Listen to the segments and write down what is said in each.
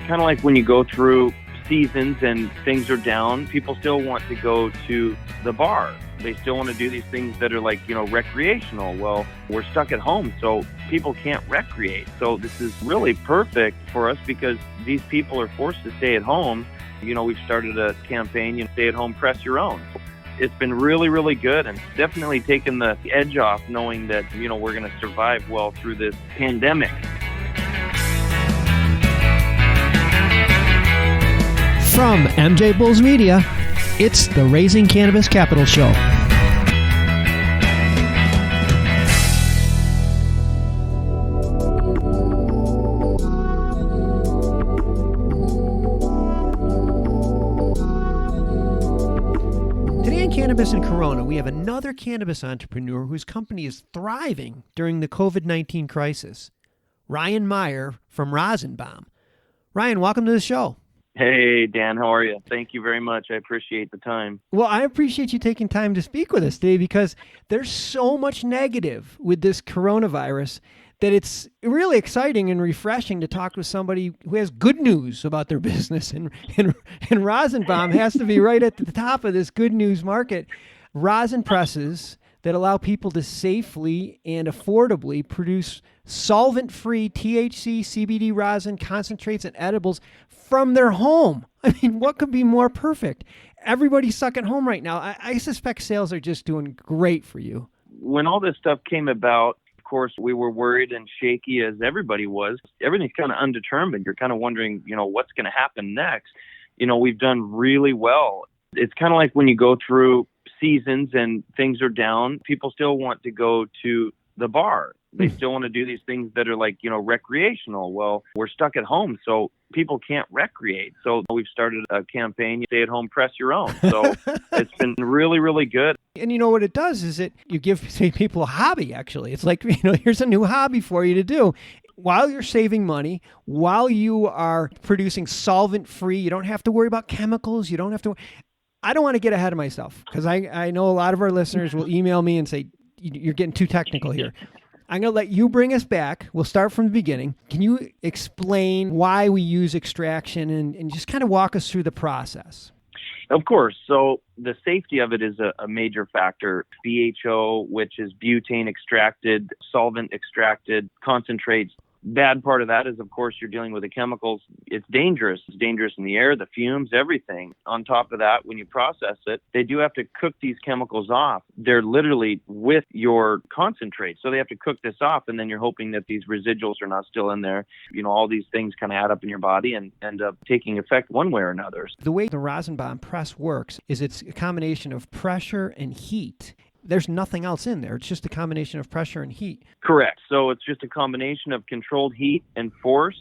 kind of like when you go through seasons and things are down, people still want to go to the bar. They still want to do these things that are like, recreational. Well, we're stuck at home, so people can't recreate. So this is really perfect for us because these people are forced to stay at home. We've started a campaign, stay at home, press your own. It's been really, really good and definitely taken the edge off knowing that, we're going to survive well through this pandemic. From MJBulls Media, it's the Raising Cannabis Capital Show. Today on Cannabis and Corona, we have another cannabis entrepreneur whose company is thriving during the COVID-19 crisis. Ryan Meyer from Rosinbomb. Ryan, welcome to the show. Hey, Dan, how are you? Thank you very much. I appreciate the time. Well, I appreciate you taking time to speak with us today because there's so much negative with this coronavirus that it's really exciting and refreshing to talk with somebody who has good news about their business. And Rosinbomb has to be right at the top of this good news market. Rosin presses that allow people to safely and affordably produce solvent-free THC, CBD rosin, concentrates, and edibles from their home. I mean, what could be more perfect? Everybody's stuck at home right now. I suspect sales are just doing great for you. When all this stuff came about, of course, we were worried and shaky as everybody was. Everything's kind of undetermined. You're kind of wondering, what's going to happen next. We've done really well. It's kind of like when you go through seasons and things are down, people still want to go to the bar. They still want to do these things that are like, recreational. Well, we're stuck at home, so people can't recreate. So we've started a campaign, stay at home, press your own. So it's been really, really good. And you know what it does is you give people a hobby, actually. It's like, here's a new hobby for you to do. While you're saving money, while you are producing solvent-free, you don't have to worry about chemicals. You don't have to. I don't want to get ahead of myself because I know a lot of our listeners will email me and say, you're getting too technical here. I'm going to let you bring us back. We'll start from the beginning. Can you explain why we use extraction and just kind of walk us through the process? Of course. So the safety of it is a major factor. BHO, which is butane extracted, solvent extracted, concentrates. Bad part of that is, of course, you're dealing with the chemicals. It's dangerous. It's dangerous in the air, the fumes, everything. On top of that, when you process it, they do have to cook these chemicals off. They're literally with your concentrate. So they have to cook this off, and then you're hoping that these residuals are not still in there. All these things kind of add up in your body and end up taking effect one way or another. The way the Rosinbomb press works is it's a combination of pressure and heat. There's nothing else in there. It's just a combination of pressure and heat. Correct. So it's just a combination of controlled heat and force,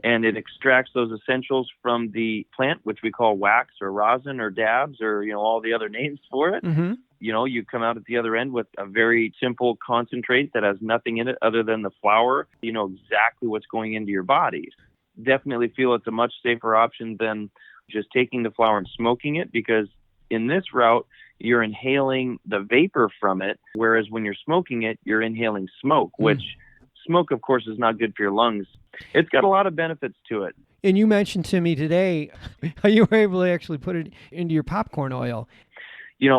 and it extracts those essentials from the plant, which we call wax or rosin or dabs or, all the other names for it. Mm-hmm. You come out at the other end with a very simple concentrate that has nothing in it other than the flower. You know exactly what's going into your body. Definitely feel it's a much safer option than just taking the flower and smoking it, because in this route, you're inhaling the vapor from it, whereas when you're smoking it, you're inhaling smoke, which smoke, of course, is not good for your lungs. It's got a lot of benefits to it. And you mentioned to me today how you were able to actually put it into your popcorn oil.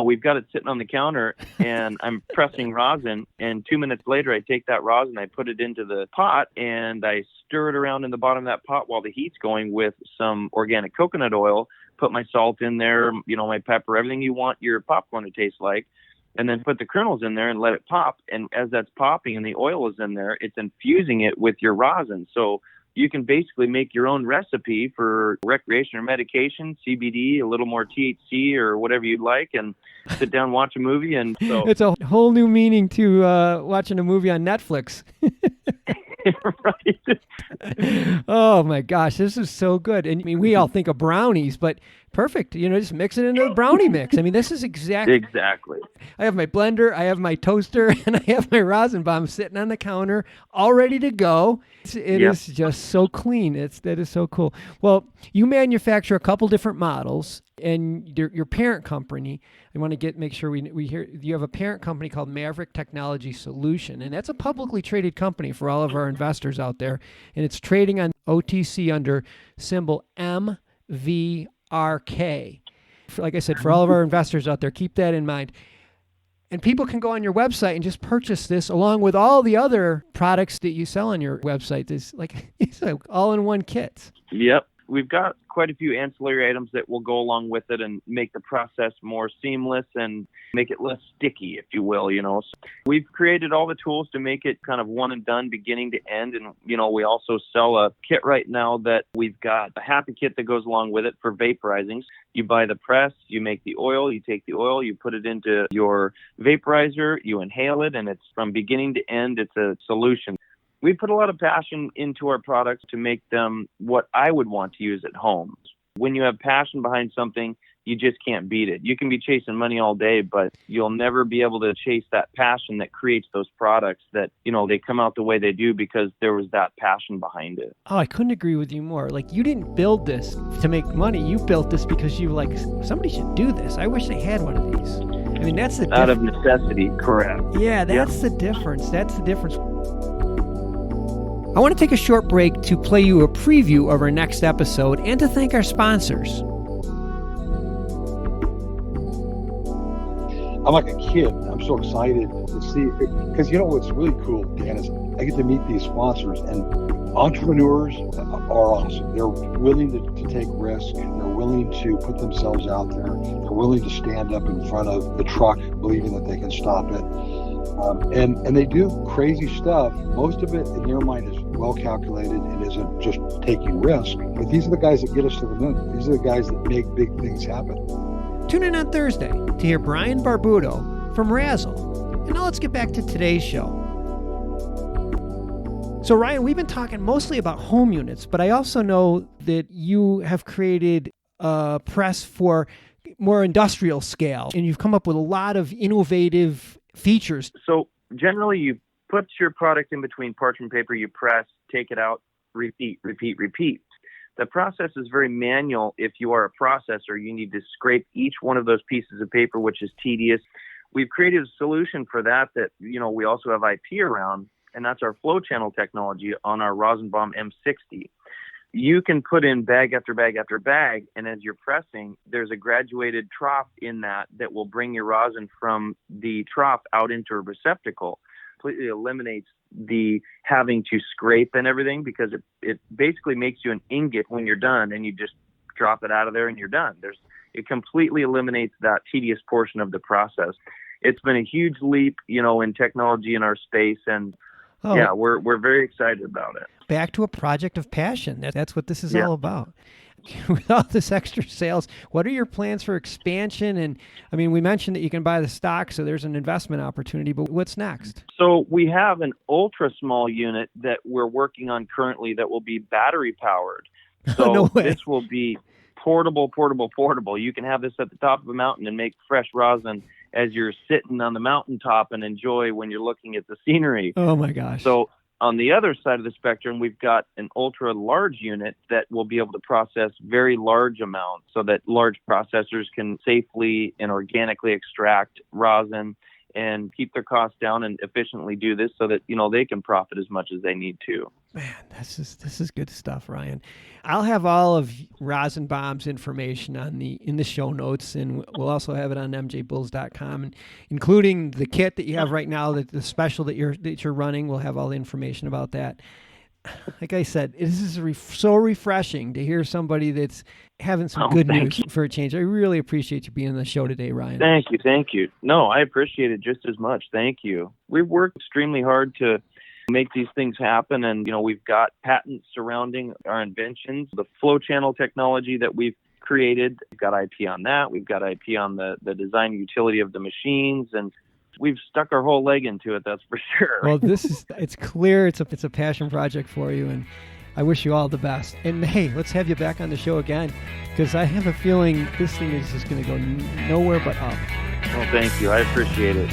We've got it sitting on the counter, and I'm pressing rosin, and 2 minutes later, I take that rosin, I put it into the pot, and I stir it around in the bottom of that pot while the heat's going with some organic coconut oil, put my salt in there, my pepper, everything you want your popcorn to taste like, and then put the kernels in there and let it pop. And as that's popping and the oil is in there, it's infusing it with your rosin. So you can basically make your own recipe for recreation or medication, CBD, a little more THC or whatever you'd like, and sit down and watch a movie. And so it's a whole new meaning to watching a movie on Netflix. Right. Oh my gosh, this is so good. And I mean, we all think of brownies, but perfect. Just mix it into the brownie mix. I mean, this is exactly. I have my blender, I have my toaster, and I have my Rosinbomb sitting on the counter, all ready to go. It is just so clean. That is so cool. Well, you manufacture a couple different models, and your parent company. I want to make sure we hear you have a parent company called Maverick Technology Solution, and that's a publicly traded company for all of our investors out there. And It's trading on OTC under symbol MVRK. Like I said, for all of our investors out there, keep that in mind. And people can go on your website and just purchase this along with all the other products that you sell on your website. It's like all-in-one kits. Yep. We've got quite a few ancillary items that will go along with it and make the process more seamless and make it less sticky, if you will, So we've created all the tools to make it kind of one and done, beginning to end. And, we also sell a kit right now that we've got a happy kit that goes along with it for vaporizing. You buy the press, you make the oil, you take the oil, you put it into your vaporizer, you inhale it, and it's from beginning to end, it's a solution. We put a lot of passion into our products to make them what I would want to use at home. When you have passion behind something, you just can't beat it. You can be chasing money all day, but you'll never be able to chase that passion that creates those products that, they come out the way they do because there was that passion behind it. Oh, I couldn't agree with you more. Like, you didn't build this to make money. You built this because you were like, somebody should do this. I wish they had one of these. I mean, that's the Out of necessity, correct. Yeah, that's the difference. That's the difference. I want to take a short break to play you a preview of our next episode and to thank our sponsors. I'm like a kid. I'm so excited to see, because what's really cool, Dan, is I get to meet these sponsors, and entrepreneurs are awesome. They're willing to take risks. They're willing to put themselves out there. They're willing to stand up in front of the truck, believing that they can stop it. And they do crazy stuff. Most of it, in your mind, is well calculated and isn't just taking risks. But these are the guys that get us to the moon. These are the guys that make big things happen. Tune in on Thursday to hear Brian Barbuto from Razzle. And now let's get back to today's show. So Ryan, we've been talking mostly about home units, but I also know that you have created a press for more industrial scale, and you've come up with a lot of innovative features. So generally you put your product in between parchment paper, you press, take it out, repeat. The process is very manual. If you are a processor, you need to scrape each one of those pieces of paper, which is tedious. We've created a solution for that we also have IP around, and that's our flow channel technology on our Rosinbomb M60. You can put in bag after bag after bag, and as you're pressing, there's a graduated trough in that will bring your rosin from the trough out into a receptacle. Completely eliminates the having to scrape and everything, because it basically makes you an ingot when you're done, and you just drop it out of there and you're done. It completely eliminates that tedious portion of the process. It's been a huge leap, in technology in our space, and we're very excited about it. Back to a project of passion. That's what this is all about. With all this extra sales, what are your plans for expansion? And I mean, we mentioned that you can buy the stock, so there's an investment opportunity, but what's next? So we have an ultra small unit that we're working on currently that will be battery powered. So no way. This will be portable. You can have this at the top of a mountain and make fresh rosin as you're sitting on the mountaintop and enjoy when you're looking at the scenery. Oh my gosh. So on the other side of the spectrum, we've got an ultra large unit that will be able to process very large amounts so that large processors can safely and organically extract rosin and keep their costs down and efficiently do this so that, they can profit as much as they need to. Man, this is good stuff, Ryan. I'll have all of Rosinbomb's information in the show notes, and we'll also have it on MJBulls.com, and including the kit that you have right now, the special that you're running. We'll have all the information about that. Like I said, this is so refreshing to hear somebody that's having some good news for a change. I really appreciate you being on the show today, Ryan. Thank you. No, I appreciate it just as much. Thank you. We've worked extremely hard to make these things happen, and we've got patents surrounding our inventions. The flow channel technology that we've created, we've got IP on that. We've got IP on the design and utility of the machines, and we've stuck our whole leg into it, that's for sure. Well, it's clear it's a passion project for you, and I wish you all the best. And hey, let's have you back on the show again, because I have a feeling this thing is just going to go nowhere but up. Well, thank you. I appreciate it.